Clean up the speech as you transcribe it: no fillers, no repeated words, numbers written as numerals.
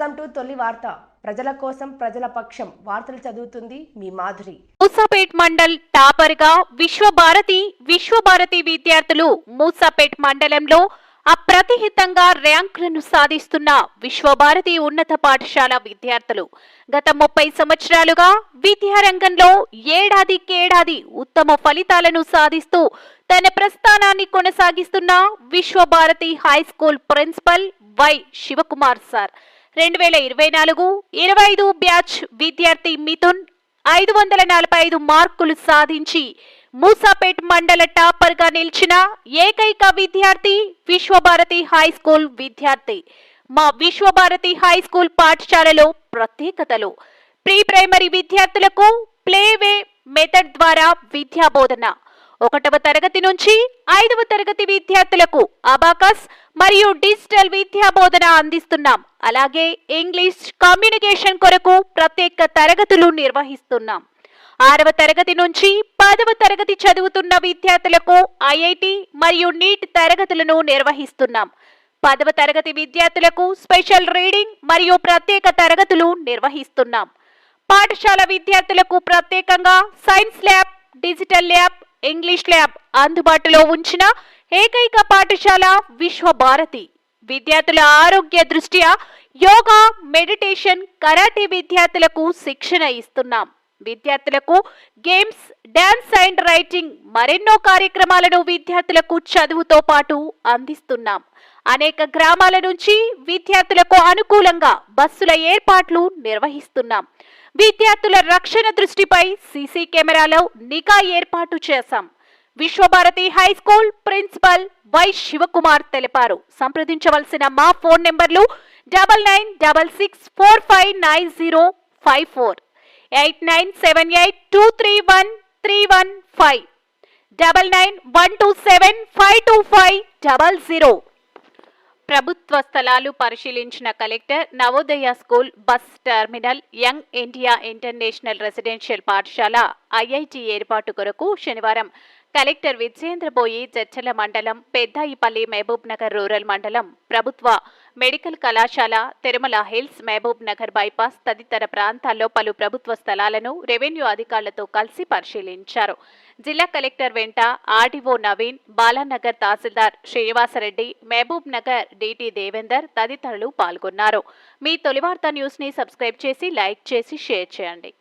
Welcome to తొలి వార్త. ప్రజల కోసం ప్రజల పక్షం. వార్తలు చదువుతుంది మీ మాధురి. మూసాపేట్ మండల్ టాపర్ గా విశ్వభారతి విద్యార్థులు మూసాపేట్ మండలంలో అప్రతిహితంగా ర్యాంకులను సాధిస్తున్న విశ్వభారతి ఉన్నత పాఠశాల విద్యార్థులు గత 30 సంవత్సరాలుగా విద్యారంగంలో ఏడాదికేడాది ఉత్తమ ఫలితాలను సాధిస్తూ తన ప్రస్థానాన్ని కొనసాగిస్తున్న Vishwabharati high school principal Y Sivakumar sir 2024-25 batch విద్యార్థి మిథున్ 545 మార్కులు సాధించి మూసాపేట్ మండల టాపర్ గా నిలిచిన ఏకైక విద్యార్థి విశ్వభారతి హై స్కూల్ విద్యార్థి. మా విశ్వభారతి హై స్కూల్ పాఠశాలలో ప్రత్యేకతలు: ప్రీ ప్రైమరీ విద్యార్థులకు ప్లేవే మెథడ్ ద్వారా విద్యా బోధన, 1వ తరగతి నుంచి 5వ తరగతి విద్యార్థులకు అబాకస్ మరియు డిజిటల్ విద్యా బోధన అందిస్తున్నాం. అలాగే ఇంగ్లీష్ కమ్యూనికేషన్ కొరకు ప్రత్యేక తరగతులు నిర్వహిస్తున్నాం. 6వ తరగతి నుంచి 10వ తరగతి చదువుతున్న విద్యార్థులకు ఐఐటి మరియు నీట్ తరగతులను నిర్వహిస్తున్నాం. 10వ తరగతి విద్యార్థులకు స్పెషల్ రీడింగ్ మరియు ప్రత్యేక తరగతులు నిర్వహిస్తున్నాం. పాఠశాల విద్యార్థులకు ప్రత్యేకంగా science lab, digital lab, English lab అందుబాటులో ఉంచిన ఏకైక పాఠశాల విశ్వభారతి. విద్యార్థుల ఆరోగ్య దృష్ట్యా యోగా, మెడిటేషన్, కరాటే విద్యార్థులకు శిక్షణ ఇస్తున్నాం. విద్యార్థులకు గేమ్స్, డాన్స్ అండ్ రైటింగ్ మరెన్నో కార్యక్రమాలను విద్యార్థులకు చదువుతో పాటు అందిస్తున్నాం. అనేక గ్రామాల నుంచి విద్యార్థులకు అనుకూలంగా బస్సుల ఏర్పాట్లు నిర్వహిస్తున్నాం. విద్యార్థుల రక్షణ దృష్టిపై సీసీ కెమెరాలో నిఘా ఏర్పాటు చేశాం. Vishwabharati high school principal Y Sivakumar తెలిపారు. సంప్రదించవలసిన మా ఫోన్ నెంబర్లు 9966459054, 8978231315, 9912752500. ప్రభుత్వ స్థలాలు పరిశీలించిన collector Navodaya school, bus terminal, young India international residential పాఠశాల, ఐఐటి ఏర్పాటు కొరకు శనివారం కలెక్టర్ విజయేంద్రబోయి జడ్చర్ల మండలం, పెద్దాయిపల్లి, మహబూబ్ నగర్ రూరల్ మండలం, ప్రభుత్వ మెడికల్ కళాశాల, తిరుమల హిల్స్, మహబూబ్ నగర్ బైపాస్ తదితర ప్రాంతాల్లో పలు ప్రభుత్వ స్థలాలను రెవెన్యూ అధికారులతో కలిసి పరిశీలించారు. జిల్లా కలెక్టర్ వెంట ఆర్డీఓ నవీన్, బాలానగర్ తహసీల్దార్ శ్రీనివాసరెడ్డి, మహబూబ్ నగర్ డిటి దేవేందర్ తదితరులు పాల్గొన్నారు. మీ తొలి వార్త న్యూస్ ని సబ్స్క్రైబ్ చేసి, లైక్ చేసి, షేర్ చేయండి.